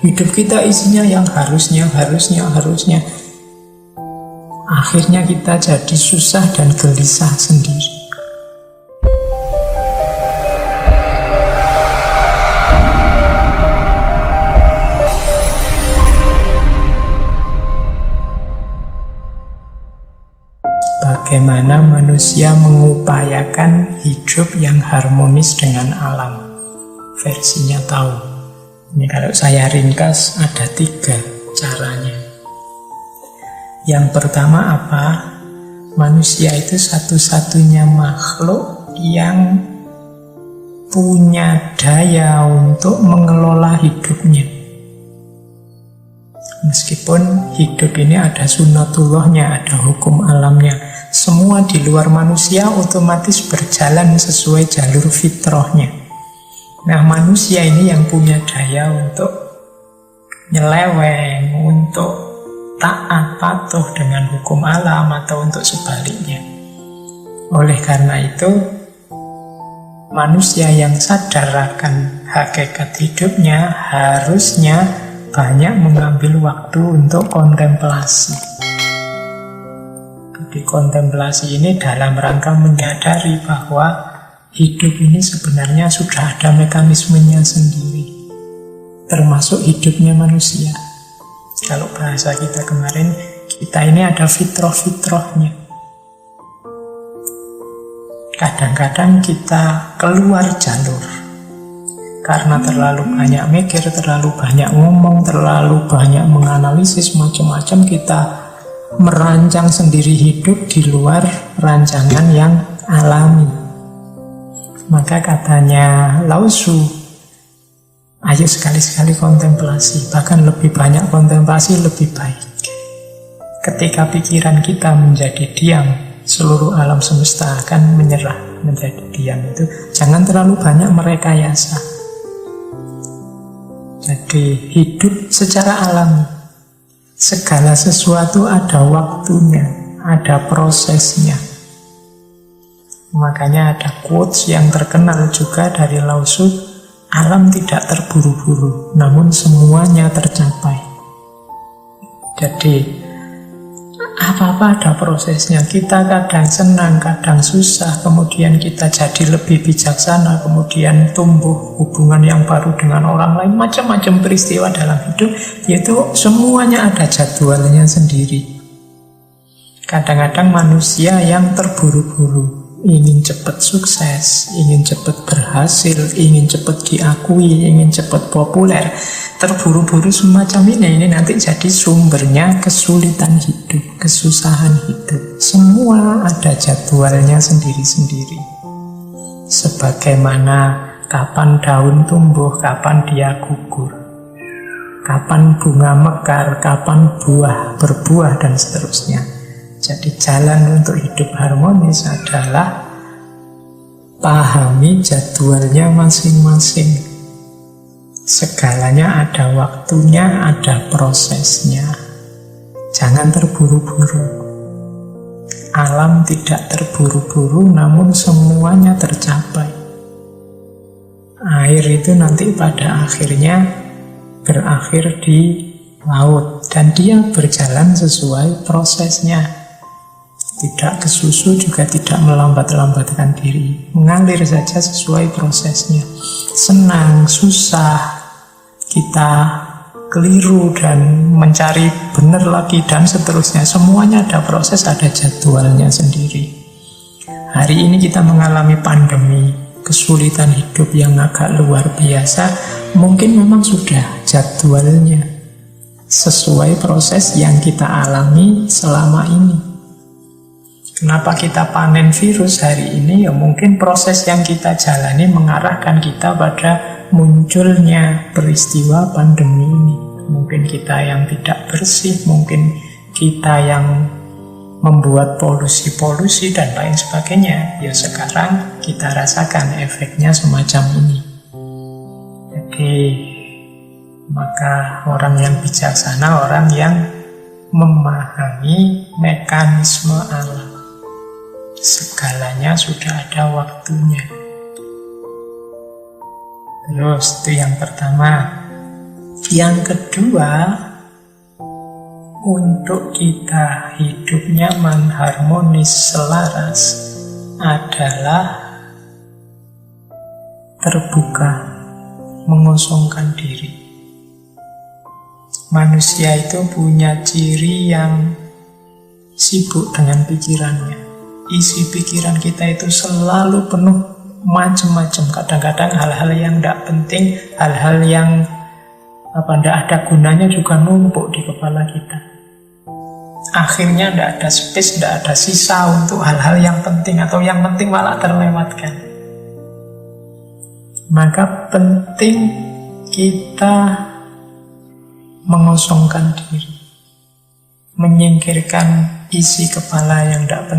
Hidup kita isinya yang harusnya. Akhirnya kita jadi susah dan gelisah sendiri. Bagaimana manusia mengupayakan hidup yang harmonis dengan alam? Versinya tahu. Ini kalau saya ringkas ada 3 caranya. Yang pertama apa? Manusia itu satu-satunya makhluk yang punya daya untuk mengelola hidupnya. Meskipun hidup ini ada sunnatullahnya, ada hukum alamnya, semua di luar manusia otomatis berjalan sesuai jalur fitrahnya. Nah, manusia ini yang punya daya untuk nyeleweng, untuk taat patuh dengan hukum alam atau untuk sebaliknya. Oleh karena itu, manusia yang sadar akan hakikat hidupnya harusnya banyak mengambil waktu untuk kontemplasi. Jadi kontemplasi ini dalam rangka menyadari bahwa hidup ini sebenarnya sudah ada mekanismenya sendiri, termasuk hidupnya manusia. Kalau bahasa kita kemarin, kita ini ada fitrah-fitrahnya. Kadang-kadang kita keluar jalur karena terlalu banyak mikir, terlalu banyak ngomong, terlalu banyak menganalisis macam-macam, kita merancang sendiri hidup di luar rancangan yang alami. Maka katanya Lao Tzu, ayo sekali-sekali kontemplasi, bahkan lebih banyak kontemplasi lebih baik. Ketika pikiran kita menjadi diam, seluruh alam semesta akan menyerah menjadi diam. Itu jangan terlalu banyak merekayasa. Jadi hidup secara alami, segala sesuatu ada waktunya, ada prosesnya. Makanya ada quotes yang terkenal juga dari Lao Tzu, alam tidak terburu-buru, namun semuanya tercapai. Jadi apa-apa ada prosesnya. Kita kadang senang, kadang susah, kemudian kita jadi lebih bijaksana, kemudian tumbuh hubungan yang baru dengan orang lain, macam-macam peristiwa dalam hidup, yaitu semuanya ada jadwalnya sendiri. Kadang-kadang manusia yang terburu-buru, ingin cepat sukses, ingin cepat berhasil, ingin cepat diakui, ingin cepat populer, terburu-buru semacam ini nanti jadi sumbernya kesulitan hidup, kesusahan hidup. Semua ada jadwalnya sendiri-sendiri. Sebagaimana kapan daun tumbuh, kapan dia gugur, kapan bunga mekar, kapan buah berbuah, dan seterusnya. Jadi jalan untuk hidup harmonis adalah pahami jadwalnya masing-masing. Segalanya ada waktunya, ada prosesnya. Jangan terburu-buru. Alam tidak terburu-buru, namun semuanya tercapai. Air itu nanti pada akhirnya berakhir di laut, dan dia berjalan sesuai prosesnya. Tidak kesusu, juga tidak melambat-lambatkan diri. Mengalir saja sesuai prosesnya. Senang, susah, kita keliru dan mencari benar lagi, dan seterusnya. Semuanya ada proses, ada jadwalnya sendiri. Hari ini kita mengalami pandemi, kesulitan hidup yang agak luar biasa. Mungkin memang sudah jadwalnya, sesuai proses yang kita alami selama ini. Kenapa kita panen virus hari ini? Ya mungkin proses yang kita jalani mengarahkan kita pada munculnya peristiwa pandemi ini. Mungkin kita yang tidak bersih, mungkin kita yang membuat polusi-polusi dan lain sebagainya. Ya sekarang kita rasakan efeknya semacam ini. Jadi maka orang yang bijaksana, orang yang memahami mekanisme alam. Segalanya sudah ada waktunya. Terus itu yang pertama. Yang kedua, untuk kita hidup nyaman, harmonis, selaras adalah terbuka, mengosongkan diri. Manusia itu punya ciri yang sibuk dengan pikirannya. Isi pikiran kita itu selalu penuh macam-macam. Kadang-kadang hal-hal yang tidak penting, hal-hal yang tidak ada gunanya juga numpuk di kepala kita. Akhirnya tidak ada space, tidak ada sisa untuk hal-hal yang penting, atau yang penting malah terlewatkan. Maka penting kita mengosongkan diri, menyingkirkan isi kepala yang tidak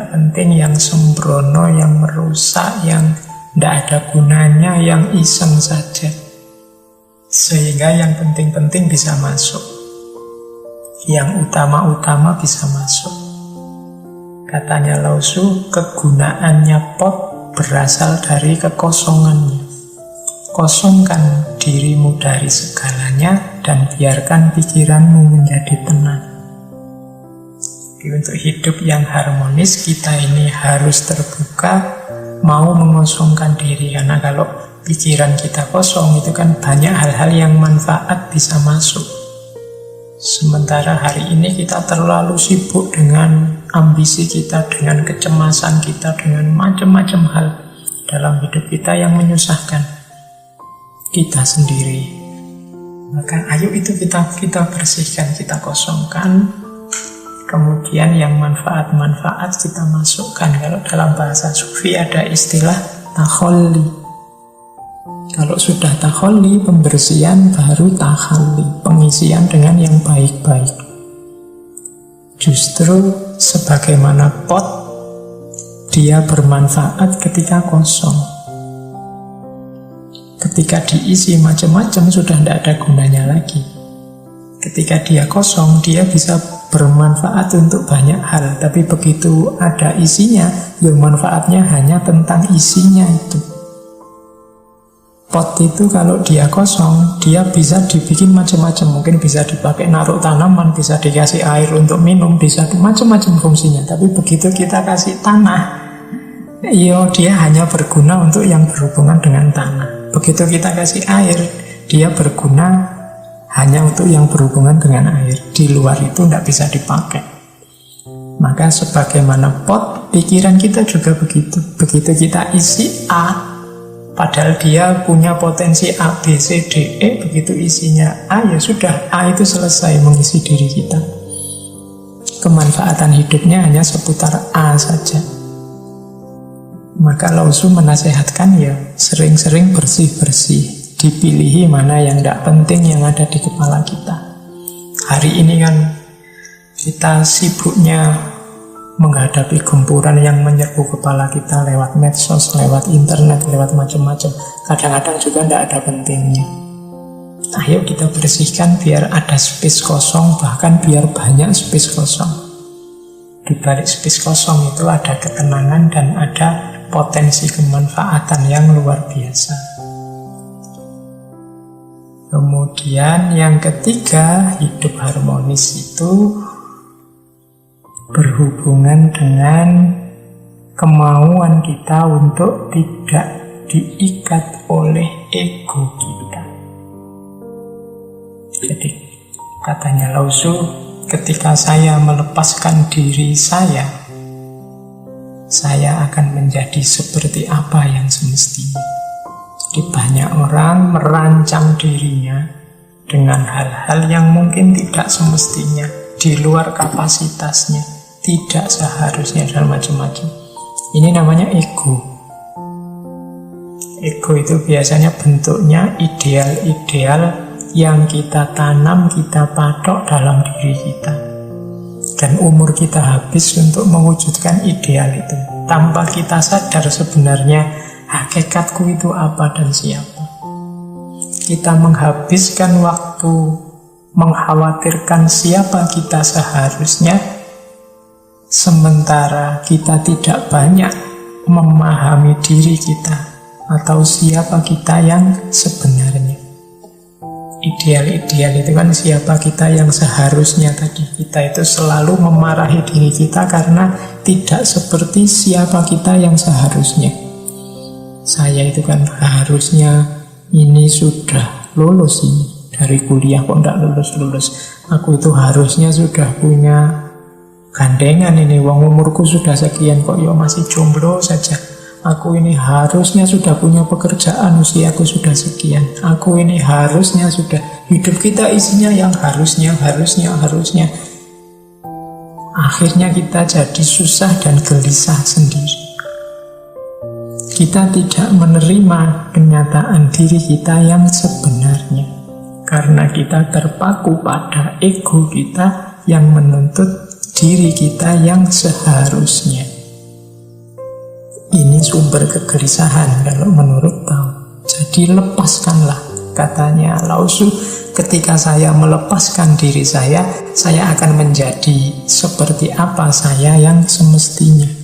penting, yang sembrono, yang merusak, yang tidak ada gunanya, yang iseng saja. Sehingga yang penting-penting bisa masuk, yang utama-utama bisa masuk. Katanya Lao Tzu, kegunaannya pot berasal dari kekosongannya. Kosongkan dirimu dari segalanya dan biarkan pikiranmu menjadi tenang. Jadi untuk hidup yang harmonis, kita ini harus terbuka, mau mengosongkan diri. Karena kalau pikiran kita kosong, itu kan banyak hal-hal yang manfaat bisa masuk. Sementara hari ini kita terlalu sibuk dengan ambisi kita, dengan kecemasan kita, dengan macam-macam hal dalam hidup kita yang menyusahkan kita sendiri. Maka ayo itu kita bersihkan, kita kosongkan. Kemudian yang manfaat-manfaat kita masukkan. Kalau dalam bahasa Sufi ada istilah takholli. Kalau sudah takholli, pembersihan, baru takhalli, pengisian dengan yang baik-baik. Justru sebagaimana pot, dia bermanfaat ketika kosong. Ketika diisi macam-macam, sudah tidak ada gunanya lagi. Ketika dia kosong, dia bisa bermanfaat untuk banyak hal. Tapi begitu ada isinya, yang manfaatnya hanya tentang isinya itu. Pot itu kalau dia kosong, dia bisa dibikin macam-macam. Mungkin bisa dipakai naruh tanaman, bisa dikasih air untuk minum, bisa macam-macam fungsinya. Tapi begitu kita kasih tanah, dia hanya berguna untuk yang berhubungan dengan tanah. Begitu kita kasih air, dia berguna hanya untuk yang berhubungan dengan air. Di luar itu tidak bisa dipakai. Maka sebagaimana pot, pikiran kita juga begitu. Begitu kita isi A, padahal dia punya potensi A, B, C, D, E, begitu isinya A, ya sudah, A itu selesai mengisi diri kita. Kemanfaatan hidupnya hanya seputar A saja. Maka Lao Tzu menasehatkan ya sering-sering bersih-bersih. Dipilihi mana yang tidak penting yang ada di kepala kita. Hari ini kan kita sibuknya menghadapi gempuran yang menyerbu kepala kita lewat medsos, lewat internet, lewat macam-macam. Kadang-kadang juga tidak ada pentingnya. Ayo kita bersihkan biar ada space kosong, bahkan biar banyak space kosong. Di balik space kosong itu ada ketenangan dan ada potensi kemanfaatan yang luar biasa. Kemudian yang ketiga, hidup harmonis itu berhubungan dengan kemauan kita untuk tidak diikat oleh ego kita. Jadi katanya Lao Tzu, ketika saya melepaskan diri saya akan menjadi seperti apa yang semestinya. Jadi banyak orang merancang dirinya dengan hal-hal yang mungkin tidak semestinya, di luar kapasitasnya, tidak seharusnya, dan macam-macam. Ini namanya ego. Ego itu biasanya bentuknya ideal-ideal yang kita tanam, kita patok dalam diri kita. Dan umur kita habis untuk mewujudkan ideal itu, tanpa kita sadar sebenarnya hakikatku itu apa dan siapa. Kita menghabiskan waktu mengkhawatirkan siapa kita seharusnya, sementara kita tidak banyak memahami diri kita atau siapa kita yang sebenarnya. Ideal-ideal itu kan siapa kita yang seharusnya tadi. Kita itu selalu memarahi diri kita karena tidak seperti siapa kita yang seharusnya. Saya itu kan harusnya ini sudah lulus ini. Dari kuliah kok tidak lulus-lulus. Aku itu harusnya sudah punya gandengan ini. Wong umurku sudah sekian kok ya masih jomblo saja. Aku ini harusnya sudah punya pekerjaan, usiaku sudah sekian. Aku ini harusnya sudah. Hidup kita isinya yang harusnya. Akhirnya kita jadi susah dan gelisah sendiri. Kita tidak menerima kenyataan diri kita yang sebenarnya. Karena kita terpaku pada ego kita yang menuntut diri kita yang seharusnya. Ini sumber kegelisahan kalau menurut Tao. Jadi lepaskanlah, katanya Lao Tzu. Ketika saya melepaskan diri saya akan menjadi seperti apa saya yang semestinya.